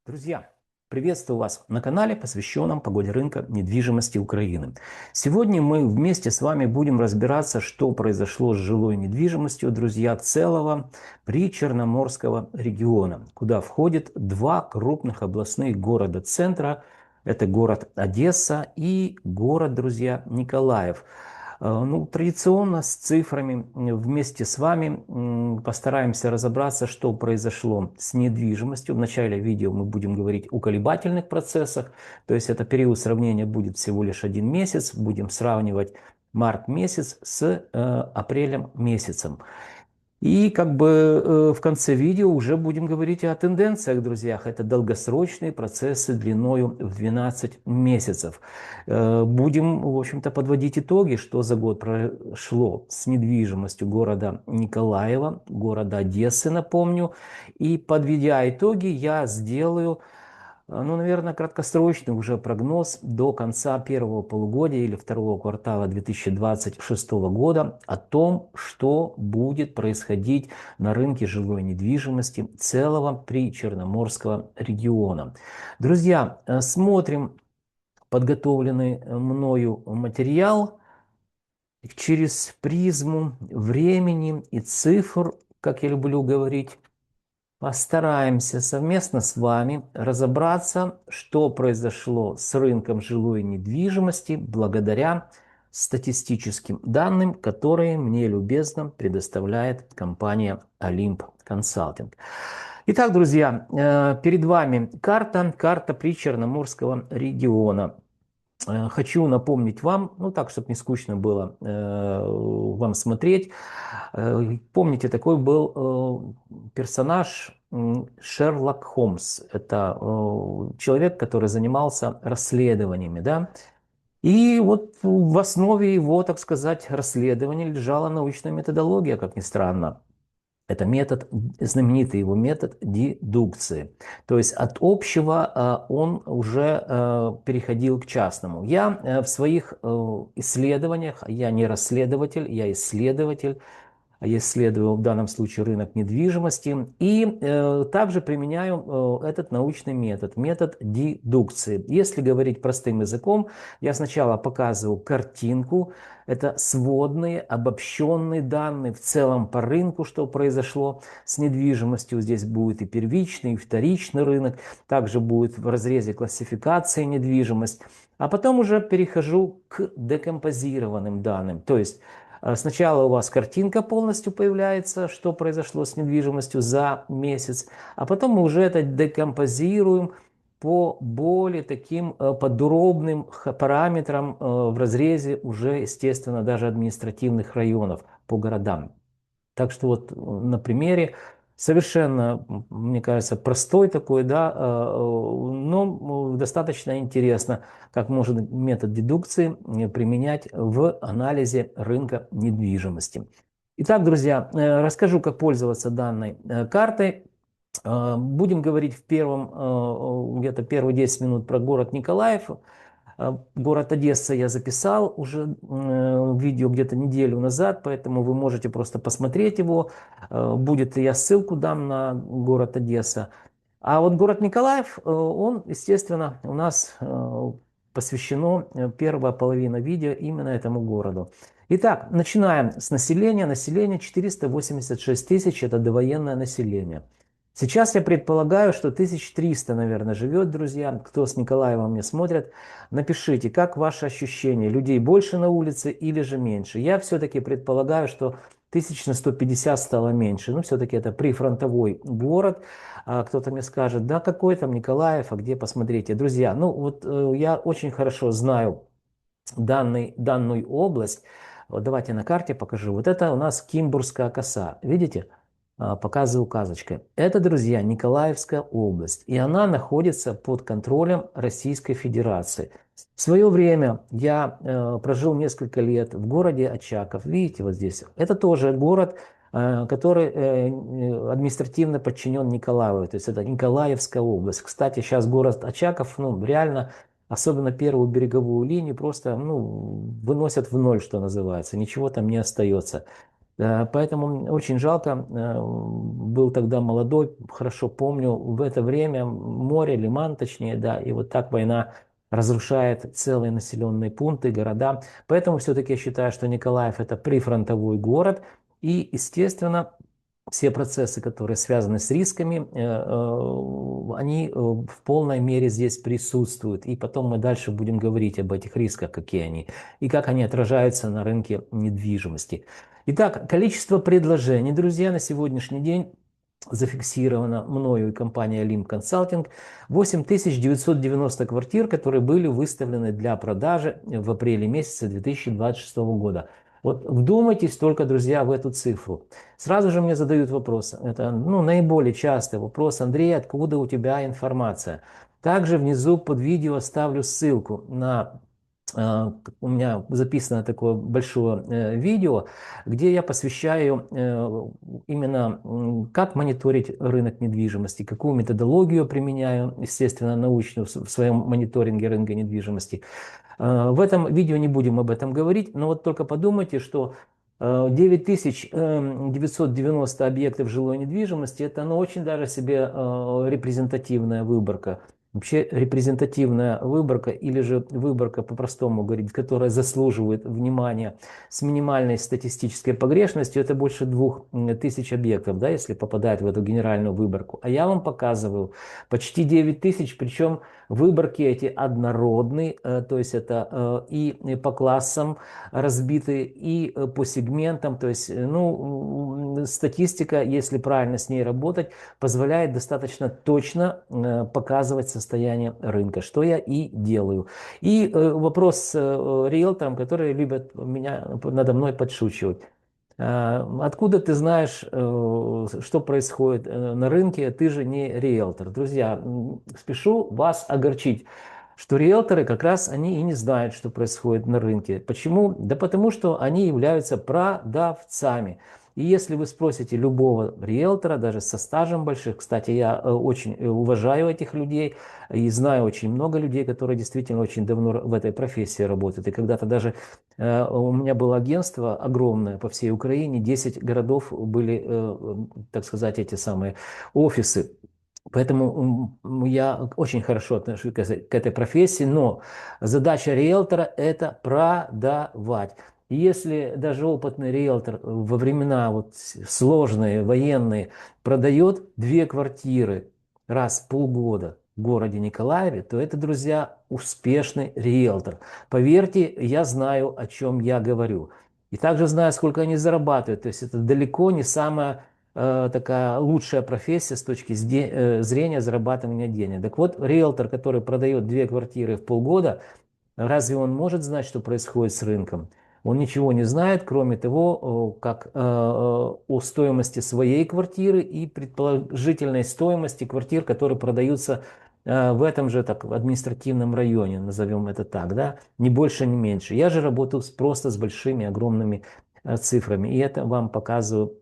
Друзья, приветствую вас на канале, посвященном погоде рынка недвижимости Украины. Сегодня мы вместе с вами будем разбираться, что произошло с жилой недвижимостью, друзья, целого причерноморского региона, куда входит два крупных областных города-центра. Это город Одесса и город, друзья, Николаев. Ну, традиционно с цифрами вместе с вами постараемся разобраться, что произошло с недвижимостью. В начале видео мы будем говорить о колебательных процессах, то есть это период сравнения будет всего лишь один месяц. Будем сравнивать март месяц с апрелем месяцем. И как бы в конце видео уже будем говорить о тенденциях, друзьях. Это долгосрочные процессы длиною в 12 месяцев. Будем, в общем-то, подводить итоги, что за год прошло с недвижимостью города Николаева, города Одессы, напомню. И подведя итоги, я сделаю, ну, наверное, краткосрочный уже прогноз до конца первого полугодия или второго квартала 2026 года о том, что будет происходить на рынке жилой недвижимости целого причерноморского региона. Друзья, смотрим подготовленный мною материал через призму времени и цифр, как я люблю говорить. Постараемся совместно с вами разобраться, что произошло с рынком жилой недвижимости благодаря статистическим данным, которые мне любезно предоставляет компания Олимп Консалтинг. Итак, друзья, перед вами карта Причерноморского региона. Хочу напомнить вам, ну так, чтобы не скучно было вам смотреть. Помните, такой был персонаж Шерлок Холмс. Это человек, который занимался расследованиями, да. И вот в основе его, так сказать, расследования лежала научная методология, как ни странно. Это метод, знаменитый его метод дедукции. То есть от общего он уже переходил к частному. Я в своих исследованиях, я не расследователь, я исследователь, я исследую в данном случае рынок недвижимости и также применяю этот научный метод, метод дедукции. Если говорить простым языком, я сначала показываю картинку, это сводные, обобщенные данные в целом по рынку, что произошло с недвижимостью. Здесь будет и первичный, и вторичный рынок, также будет в разрезе классификации недвижимость. А потом уже перехожу к декомпозированным данным, то есть сначала у вас картинка полностью появляется, что произошло с недвижимостью за месяц, а потом мы уже это декомпозируем по более таким подробным параметрам в разрезе уже, естественно, даже административных районов по городам. Так что вот на примере совершенно, мне кажется, простой такой, да, но достаточно интересно, как может метод дедукции применять в анализе рынка недвижимости. Итак, друзья, расскажу, как пользоваться данной картой. Будем говорить в первом, где-то первые 10 минут про город Николаев. Город Одесса я записал уже видео где-то неделю назад, поэтому вы можете просто посмотреть его. Будет, я ссылку дам на город Одесса. А вот город Николаев, он, естественно, у нас посвящено первая половина видео именно этому городу. Итак, начинаем с населения. Население 486 тысяч, это довоенное население. Сейчас я предполагаю, что 1300, наверное, живет, друзья. Кто с Николаева мне смотрит, напишите, как ваши ощущения. Людей больше на улице или же меньше? Я все-таки предполагаю, что 1150 стало меньше. Ну, все-таки это прифронтовой город. Кто-то мне скажет, да какой там Николаев, а где посмотрите. Друзья, ну вот я очень хорошо знаю данную область. Вот давайте на карте покажу. Вот это у нас Кимбурская коса. Видите? Показываю указочкой. Это, друзья, Николаевская область. И она находится под контролем Российской Федерации. В свое время я прожил несколько лет в городе Очаков. Видите, вот здесь. Это тоже город, который административно подчинен Николаеву. То есть это Николаевская область. Кстати, сейчас город Очаков, ну, реально, особенно первую береговую линию, просто, ну, выносят в ноль, что называется. Ничего там не остается. Поэтому очень жалко, был тогда молодой, хорошо помню, в это время море, Лиман точнее, да, и вот так война разрушает целые населенные пункты, города. Поэтому все-таки я считаю, что Николаев это прифронтовой город, и, естественно, все процессы, которые связаны с рисками, они в полной мере здесь присутствуют. И потом мы дальше будем говорить об этих рисках, какие они, и как они отражаются на рынке недвижимости. Итак, количество предложений, друзья, на сегодняшний день зафиксировано мною и компанией Limb Consulting 8990 квартир, которые были выставлены для продажи в апреле месяце 2026 года. Вот вдумайтесь только, друзья, в эту цифру. Сразу же мне задают вопрос, это наиболее частый вопрос: Андрей, откуда у тебя информация? Также внизу под видео оставлю ссылку на у меня записано такое большое видео, где я посвящаю именно как мониторить рынок недвижимости, какую методологию применяю, естественно, научную в своем мониторинге рынка недвижимости. В этом видео не будем об этом говорить, но вот только подумайте, что 9990 объектов жилой недвижимости — это очень даже себе репрезентативная выборка. Вообще репрезентативная выборка, или же выборка, по-простому говорить, которая заслуживает внимания с минимальной статистической погрешностью, это больше 2000 объектов, да, если попадает в эту генеральную выборку. А я вам показываю почти 9000, причем выборки эти однородные, то есть это и по классам разбиты, и по сегментам. То есть, статистика, если правильно с ней работать, позволяет достаточно точно показывать состояние рынка, что я и делаю. И вопрос с риэлторам, которые любят надо мной подшучивать. Откуда ты знаешь, что происходит на рынке? Ты же не риэлтор. Друзья, спешу вас огорчить, что риэлторы как раз они и не знают, что происходит на рынке. Почему? Да потому что они являются продавцами. И если вы спросите любого риэлтора, даже со стажем больших, кстати, я очень уважаю этих людей и знаю очень много людей, которые действительно очень давно в этой профессии работают. И когда-то даже у меня было агентство огромное по всей Украине, 10 городов были, так сказать, эти самые офисы. Поэтому я очень хорошо отношусь к этой профессии, но задача риэлтора — это продавать. И если даже опытный риэлтор во времена вот сложные, военные, продает 2 квартиры раз в полгода в городе Николаеве, то это, друзья, успешный риэлтор. Поверьте, я знаю, о чем я говорю. И также знаю, сколько они зарабатывают. То есть это далеко не самая такая лучшая профессия с точки зрения зарабатывания денег. Так вот, риэлтор, который продает 2 квартиры в полгода, разве он может знать, что происходит с рынком? Он ничего не знает, кроме того, как о стоимости своей квартиры и предположительной стоимости квартир, которые продаются в этом же так, в административном районе, назовем это так, да, ни больше, ни меньше. Я же работаю просто с большими, огромными цифрами, и это вам показываю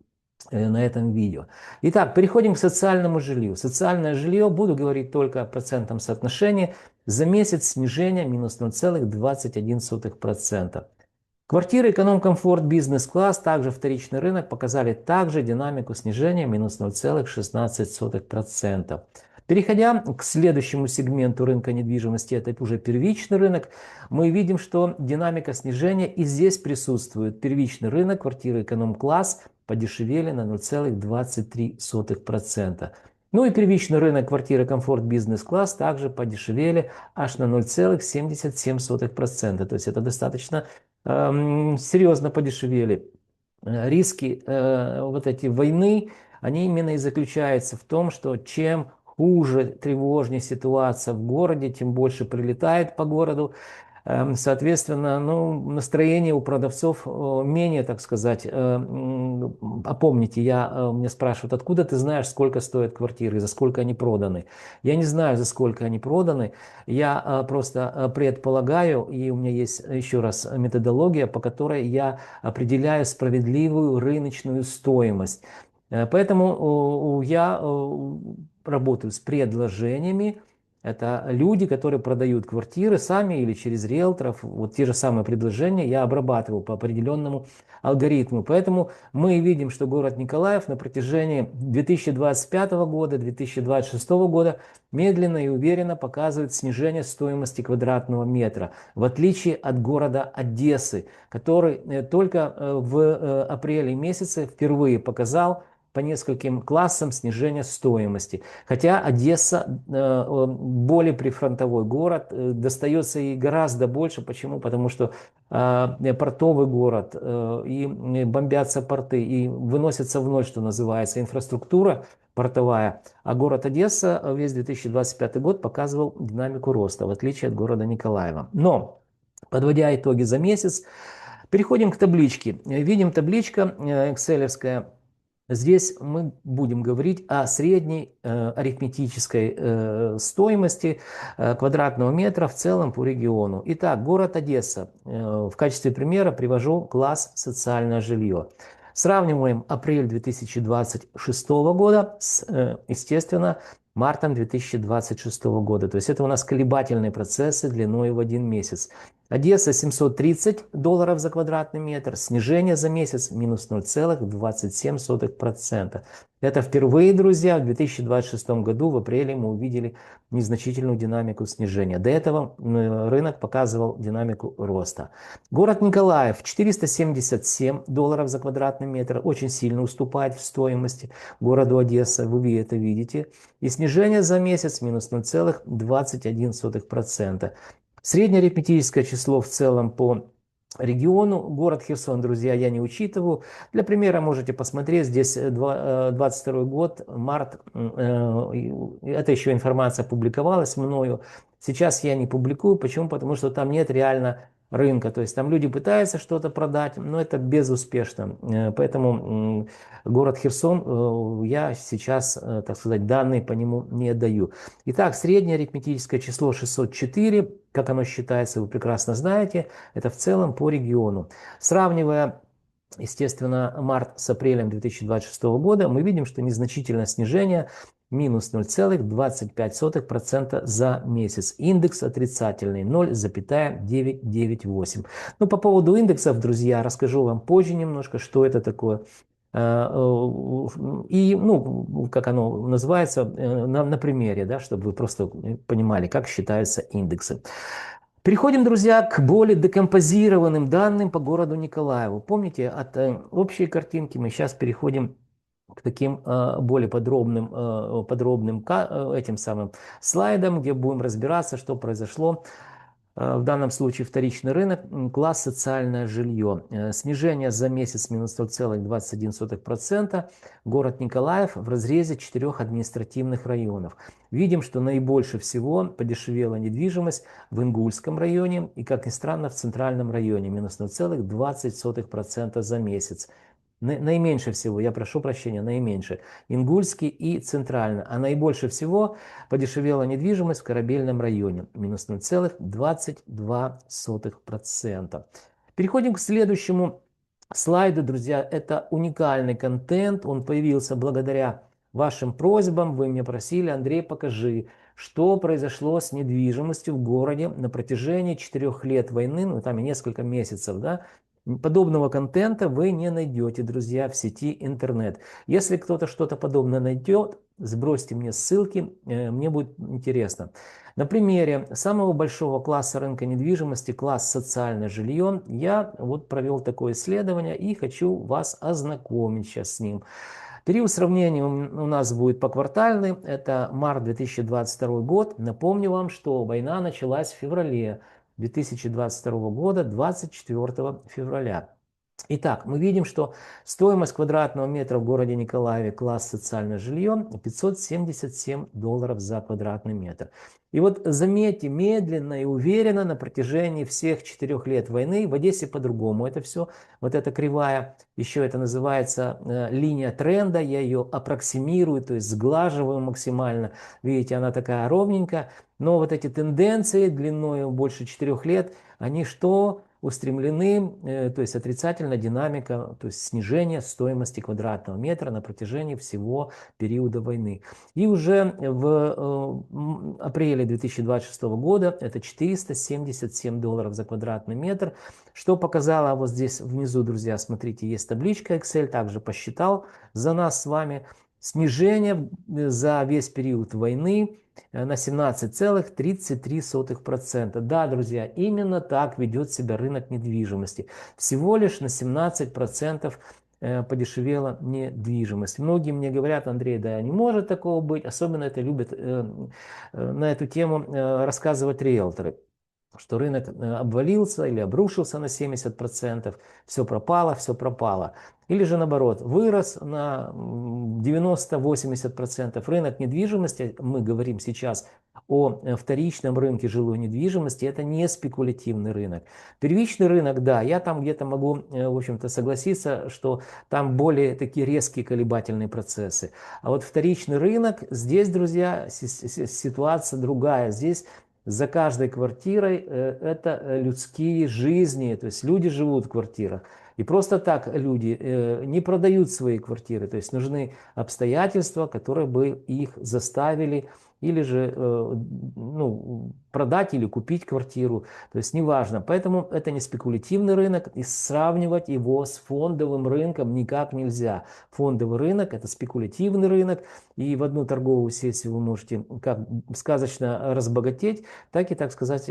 на этом видео. Итак, переходим к социальному жилью. Социальное жилье, буду говорить только о процентном соотношении. За месяц снижение минус 0,21%. Квартиры эконом-комфорт, бизнес-класс, также вторичный рынок показали также динамику снижения минус 0,16%. Переходя к следующему сегменту рынка недвижимости, это уже первичный рынок, мы видим, что динамика снижения и здесь присутствует. Первичный рынок, квартиры эконом-класс подешевели на 0,23%. Ну и первичный рынок квартиры комфорт бизнес-класс также подешевели аж на 0,77%. То есть это достаточно серьезно подешевели. Риски вот эти войны, они именно и заключаются в том, что чем хуже, тревожнее ситуация в городе, тем больше прилетает по городу. Соответственно, настроение у продавцов менее, так сказать. Опомните, меня спрашивают, откуда ты знаешь, сколько стоят квартиры, за сколько они проданы. Я не знаю, за сколько они проданы. Я просто предполагаю, и у меня есть еще раз методология, по которой я определяю справедливую рыночную стоимость. Поэтому я работаю с предложениями, Это люди, которые продают квартиры сами или через риэлторов. Вот те же самые предложения я обрабатывал по определенному алгоритму. Поэтому мы видим, что город Николаев на протяжении 2025 года, 2026 года медленно и уверенно показывает снижение стоимости квадратного метра, в отличие от города Одессы, который только в апреле месяце впервые показал по нескольким классам снижения стоимости. Хотя Одесса более прифронтовой город, достается ей гораздо больше. Почему? Потому что портовый город, и бомбятся порты, и выносится в ноль, что называется, инфраструктура портовая. А город Одесса весь 2025 год показывал динамику роста, в отличие от города Николаева. Но, подводя итоги за месяц, переходим к табличке. Видим табличка экселевская. Здесь мы будем говорить о средней арифметической стоимости квадратного метра в целом по региону. Итак, город Одесса. В качестве примера привожу класс «Социальное жилье». Сравниваем апрель 2026 года с, естественно, мартом 2026 года. То есть это у нас колебательные процессы длиной в 1 месяц. Одесса $730 за квадратный метр, снижение за месяц минус 0,27%. Это впервые, друзья, в 2026 году в апреле мы увидели незначительную динамику снижения. До этого рынок показывал динамику роста. Город Николаев $477 за квадратный метр, очень сильно уступает в стоимости городу Одесса, вы это видите. И снижение за месяц минус 0,21%. Среднее арифметическое число в целом по региону. Город Херсон, друзья, я не учитываю. Для примера можете посмотреть. Здесь 22 год, март. Это еще информация публиковалась мною. Сейчас я не публикую. Почему? Потому что там нет реально рынка. То есть там люди пытаются что-то продать, но это безуспешно. Поэтому город Херсон, я сейчас, так сказать, данные по нему не даю. Итак, среднее арифметическое число 604. Как оно считается, вы прекрасно знаете. Это в целом по региону. Сравнивая, естественно, март с апрелем 2026 года, мы видим, что незначительное снижение минус 0,25% за месяц. Индекс отрицательный 0,998. Ну, по поводу индексов, друзья, расскажу вам позже немножко, что это такое. И, ну, как оно называется, на примере, да, чтобы вы просто понимали, как считаются индексы. Переходим, друзья, к более декомпозированным данным по городу Николаеву. Помните, от общей картинки мы сейчас переходим к таким более подробным этим самым слайдам, где будем разбираться, что произошло. В данном случае вторичный рынок, класс «Социальное жилье». Снижение за месяц минус 0,21%. Город Николаев в разрезе 4 административных районов. Видим, что наибольше всего подешевела недвижимость в Ингульском районе и, как ни странно, в Центральном районе минус 0,20% за месяц. Наименьше всего, я прошу прощения, наименьше, Ингульский и Центральный. А наибольше всего подешевела недвижимость в Корабельном районе, минус 0,22%. Переходим к следующему слайду, друзья. Это уникальный контент, он появился благодаря вашим просьбам. Вы меня просили: Андрей, покажи, что произошло с недвижимостью в городе на протяжении 4 лет войны, ну там и несколько месяцев, да. Подобного контента вы не найдете, друзья, в сети интернет. Если кто-то что-то подобное найдет, сбросьте мне ссылки, мне будет интересно. На примере самого большого класса рынка недвижимости, класс «Социальное жилье», я вот провел такое исследование и хочу вас ознакомить сейчас с ним. Период сравнения у нас будет поквартальный, это март 2022 год. Напомню вам, что война началась в феврале 2022 года, 24 февраля. Итак, мы видим, что стоимость квадратного метра в городе Николаеве, класс «Социальное жилье», $577 за квадратный метр. И вот заметьте, медленно и уверенно на протяжении всех 4 лет войны, в Одессе по-другому это все, вот эта кривая, еще это называется линия тренда, я ее аппроксимирую, то есть сглаживаю максимально. Видите, она такая ровненькая, но вот эти тенденции длиной больше 4 лет, они что? устремлены, то есть отрицательная динамика, то есть снижение стоимости квадратного метра на протяжении всего периода войны. И уже в апреле 2026 года это 477 долларов за квадратный метр, что показало вот здесь внизу, друзья, смотрите, есть табличка Excel, также посчитал за нас с вами снижение за весь период войны на 17,33%. Да, друзья, именно так ведет себя рынок недвижимости. Всего лишь на 17% подешевела недвижимость. Многие мне говорят: Андрей, да не может такого быть. Особенно это любят на эту тему рассказывать риэлторы, что рынок обвалился или обрушился на 70%, все пропало, все пропало. Или же наоборот, вырос на 90-80%. Рынок недвижимости, мы говорим сейчас о вторичном рынке жилой недвижимости, это не спекулятивный рынок. Первичный рынок, да, я там где-то могу, в общем-то, согласиться, что там более такие резкие колебательные процессы. А вот вторичный рынок, здесь, друзья, ситуация другая. Здесь за каждой квартирой это людские жизни, то есть люди живут в квартирах. И просто так люди не продают свои квартиры, то есть нужны обстоятельства, которые бы их заставили или же ну, продать или купить квартиру, то есть неважно. Поэтому это не спекулятивный рынок, и сравнивать его с фондовым рынком никак нельзя. Фондовый рынок – это спекулятивный рынок, и в одну торговую сессию вы можете как сказочно разбогатеть, так и, так сказать,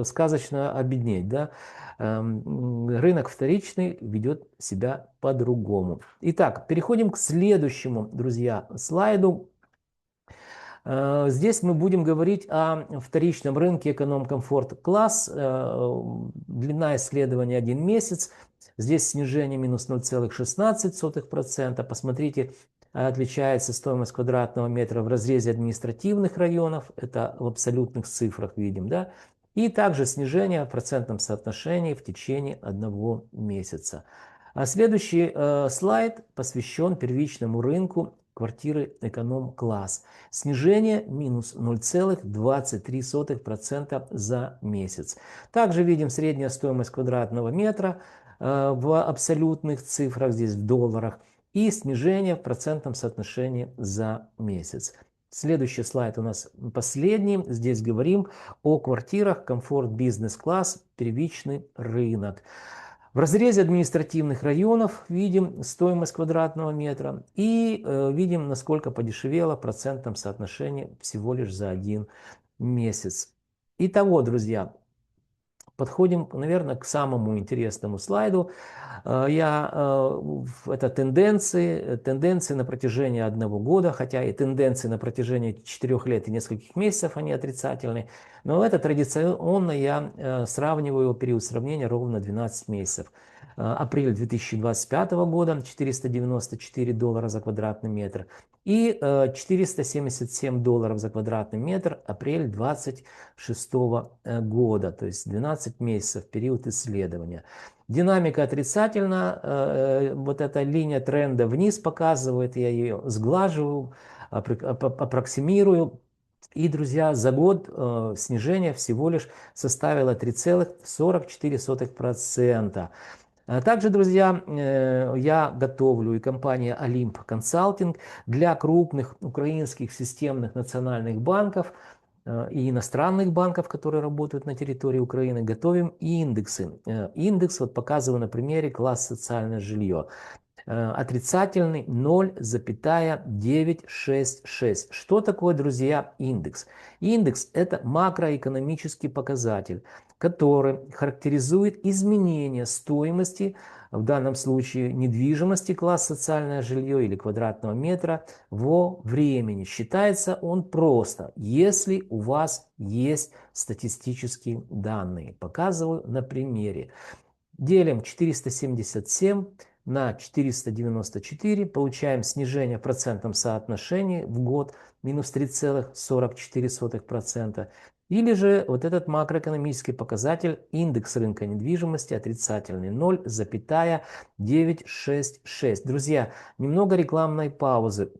сказочно обеднеть. Да? Рынок вторичный ведет себя по-другому. Итак, переходим к следующему, друзья, слайду. Здесь мы будем говорить о вторичном рынке эконом-комфорт-класс. Длина исследования 1 месяц. Здесь снижение минус 0,16%. Посмотрите, отличается стоимость квадратного метра в разрезе административных районов. Это в абсолютных цифрах видим, да? И также снижение в процентном соотношении в течение 1 месяца. А следующий слайд посвящен первичному рынку квартиры эконом-класс. Снижение минус 0,23% за месяц. Также видим средняя стоимость квадратного метра в абсолютных цифрах, здесь в долларах, и снижение в процентном соотношении за месяц. Следующий слайд у нас последний. Здесь говорим о квартирах комфорт бизнес-класс, первичный рынок. В разрезе административных районов видим стоимость квадратного метра и видим, насколько подешевело в процентном соотношении всего лишь за 1 месяц. Итого, друзья, подходим, наверное, к самому интересному слайду. Это тенденции на протяжении 1 года, хотя и тенденции на протяжении 4 лет и нескольких месяцев, они отрицательные. Но это традиционно я сравниваю период сравнения ровно 12 месяцев. Апрель 2025 года 494 доллара за квадратный метр и 477 долларов за квадратный метр апрель 2026 года, то есть 12 месяцев период исследования. Динамика отрицательна, вот эта линия тренда вниз показывает, я ее сглаживаю, аппроксимирую. И, друзья, за год снижение всего лишь составило 3,44%. Также, друзья, я готовлю и компания Olymp Consulting для крупных украинских системных национальных банков и иностранных банков, которые работают на территории Украины, готовим индексы. Индекс вот показываю на примере класс социальное жилье. Отрицательный 0,966. Что такое, друзья, индекс? Индекс – это макроэкономический показатель, который характеризует изменение стоимости, в данном случае недвижимости класс социальное жилье или квадратного метра во времени. Считается он просто, если у вас есть статистические данные. Показываю на примере. Делим 477 на 494, получаем снижение в процентном соотношении в год минус 3,44%. Или же вот этот макроэкономический показатель индекс рынка недвижимости отрицательный 0,966. Друзья, немного рекламной паузы.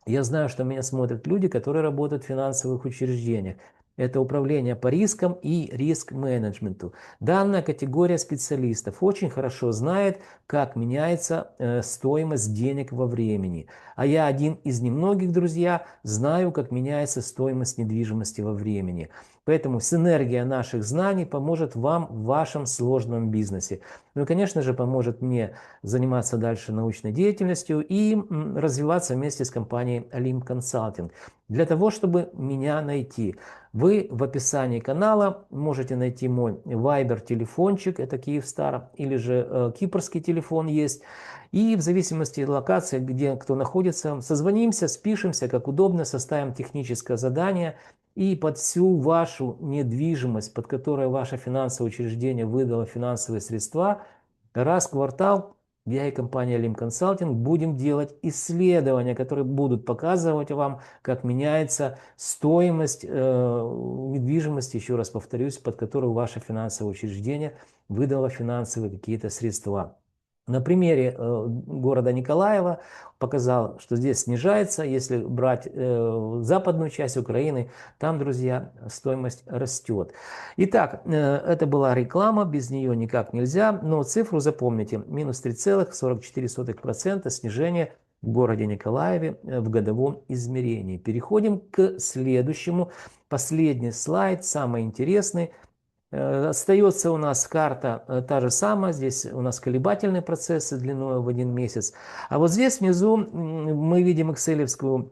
Я знаю, что меня смотрят люди, которые работают в финансовых учреждениях. Это управление по рискам и риск-менеджменту. Данная категория специалистов очень хорошо знает, как меняется стоимость денег во времени. А я один из немногих, друзья, знаю, как меняется стоимость недвижимости во времени. Поэтому синергия наших знаний поможет вам в вашем сложном бизнесе. Ну и, конечно же, поможет мне заниматься дальше научной деятельностью и развиваться вместе с компанией Olymp Consulting. Для того, чтобы меня найти, вы в описании канала можете найти мой Viber телефончик, это Киевстар, или же кипрский телефон есть. И в зависимости от локации, где кто находится, созвонимся, спишемся, как удобно, составим техническое задание. И под всю вашу недвижимость, под которой ваше финансовое учреждение выдало финансовые средства, раз в квартал я и компания Olymp Consulting будем делать исследования, которые будут показывать вам, как меняется стоимость недвижимости, еще раз повторюсь, под которую ваше финансовое учреждение выдало финансовые какие-то средства. На примере города Николаева показал, что здесь снижается. Если брать западную часть Украины, там, друзья, стоимость растет. Итак, это была реклама, без нее никак нельзя. Но цифру запомните, минус 3,44% снижение в городе Николаеве в годовом измерении. Переходим к следующему. Последний слайд, самый интересный. Остается у нас карта та же самая, здесь у нас колебательные процессы длиной в 1 месяц. А вот здесь внизу мы видим экселевскую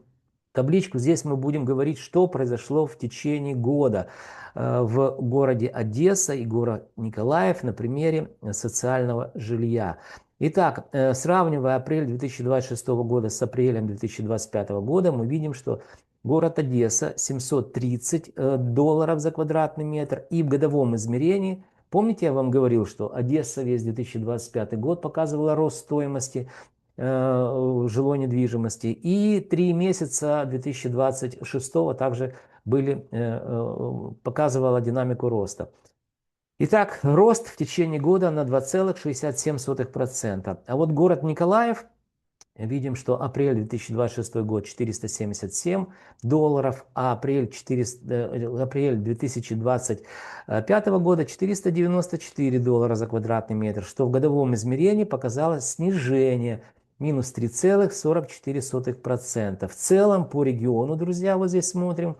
табличку, здесь мы будем говорить, что произошло в течение года в городе Одесса и город Николаев на примере социального жилья. Итак, сравнивая апрель 2026 года с апрелем 2025 года, мы видим, что город Одесса 730 долларов за квадратный метр. И в годовом измерении, помните, я вам говорил, что Одесса весь 2025 год показывала рост стоимости жилой недвижимости. И 3 месяца 2026 также показывала динамику роста. Итак, рост в течение года на 2,67%. А вот город Николаев, видим, что апрель 2026 год 477 долларов, а апрель 2025 года 494 доллара за квадратный метр, что в годовом измерении показало снижение минус 3,44%. В целом по региону, друзья, вот здесь смотрим,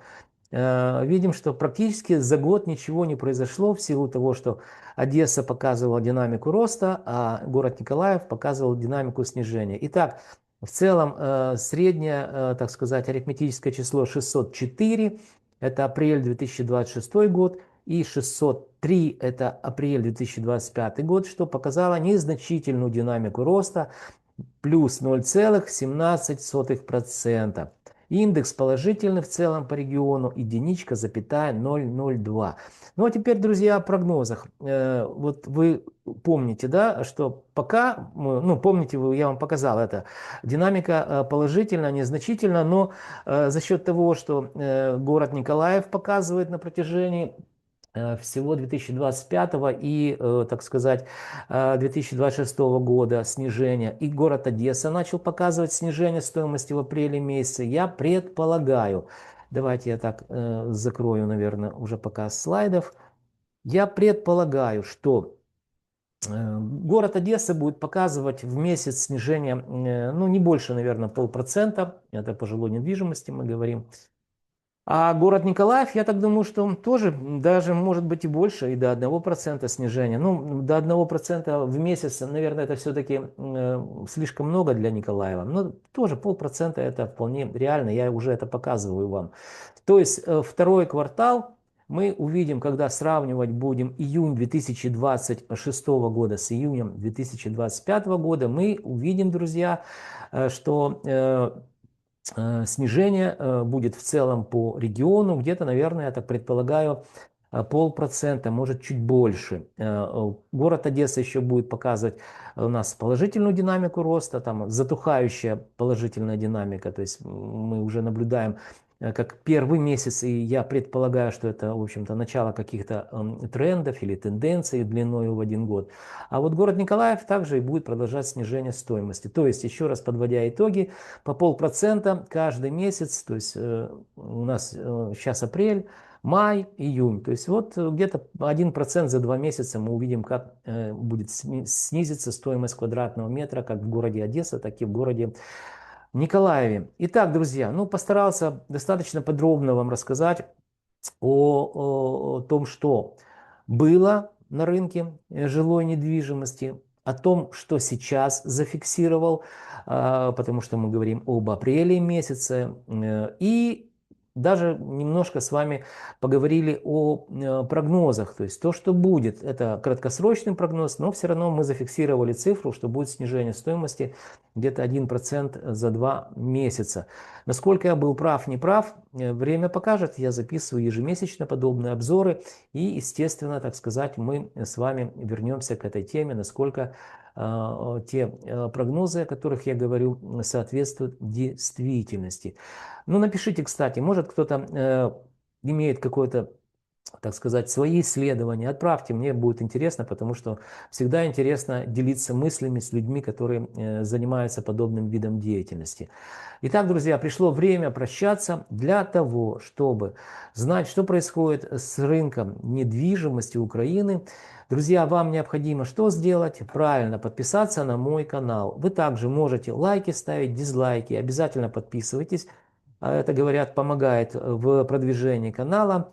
видим, что практически за год ничего не произошло в силу того, что Одесса показывала динамику роста, а город Николаев показывал динамику снижения. Итак, в целом среднее, так сказать, арифметическое число 604, это апрель 2026 год, и 603 это апрель 2025 год, что показало незначительную динамику роста, плюс 0,17%. Индекс положительный в целом по региону, единичка, запятая 0,02. Ну а теперь, друзья, о прогнозах. Вот вы помните, да, что пока, ну помните, я вам показал это, динамика положительная, незначительна, но за счет того, что город Николаев показывает на протяжении всего 2025 и, так сказать, 2026 года снижение. И город Одесса начал показывать снижение стоимости в апреле месяце. Я предполагаю, давайте я так закрою, наверное, уже показ слайдов. Я предполагаю, что город Одесса будет показывать в месяц снижение, ну, не больше, наверное, 0,5%. Это по жилой недвижимости мы говорим. А город Николаев, я так думаю, что он тоже даже может быть и больше, и до 1% снижения. Ну, до 1% в месяц, наверное, это все-таки слишком много для Николаева. Но тоже 0,5% это вполне реально, я уже это показываю вам. То есть второй квартал мы увидим, когда сравнивать будем июнь 2026 года с июнем 2025 года, мы увидим, друзья, что снижение будет в целом по региону, где-то, наверное, я так предполагаю, 0,5%, может чуть больше. Город Одесса еще будет показывать у нас положительную динамику роста, там затухающая положительная динамика, то есть мы уже наблюдаем как первый месяц, и я предполагаю, что это, в общем-то, начало каких-то трендов или тенденций длиной в 1 год. А вот город Николаев также и будет продолжать снижение стоимости. То есть, еще раз подводя итоги, по 0,5% каждый месяц, то есть у нас сейчас апрель, Май, июнь. То есть вот где-то 1% за 2 месяца мы увидим, как будет снизиться стоимость квадратного метра как в городе Одесса, так и в городе Николаеве. Итак, друзья, ну постарался достаточно подробно вам рассказать о том, что было на рынке жилой недвижимости, о том, что сейчас зафиксировал, потому что мы говорим об апреле месяце, и даже немножко с вами поговорили о прогнозах, то есть то, что будет, это краткосрочный прогноз, но все равно мы зафиксировали цифру, что будет снижение стоимости где-то 1% за 2 месяца. Насколько я был прав, не прав, время покажет. Я записываю ежемесячно подобные обзоры. И, естественно, так сказать, мы с вами вернемся к этой теме, насколько те прогнозы, о которых я говорю, соответствуют действительности. Ну, напишите, кстати, может кто-то имеет какое-то, так сказать, свои исследования, отправьте, мне будет интересно, потому что всегда интересно делиться мыслями с людьми, которые занимаются подобным видом деятельности. Итак, друзья, пришло время прощаться. Для того, чтобы знать, что происходит с рынком недвижимости Украины, друзья, вам необходимо что сделать? Правильно, подписаться на мой канал. Вы также можете лайки ставить, дизлайки, обязательно подписывайтесь. Это, говорят, помогает в продвижении канала.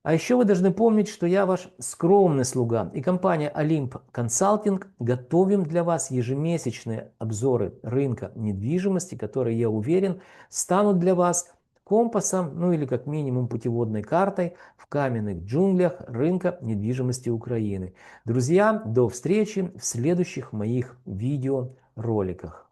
А еще вы должны помнить, что я ваш скромный слуга, и компания Олимп Консалтинг готовим для вас ежемесячные обзоры рынка недвижимости, которые, я уверен, станут для вас компасом, ну или как минимум путеводной картой в каменных джунглях рынка недвижимости Украины. Друзья, до встречи в следующих моих видеороликах.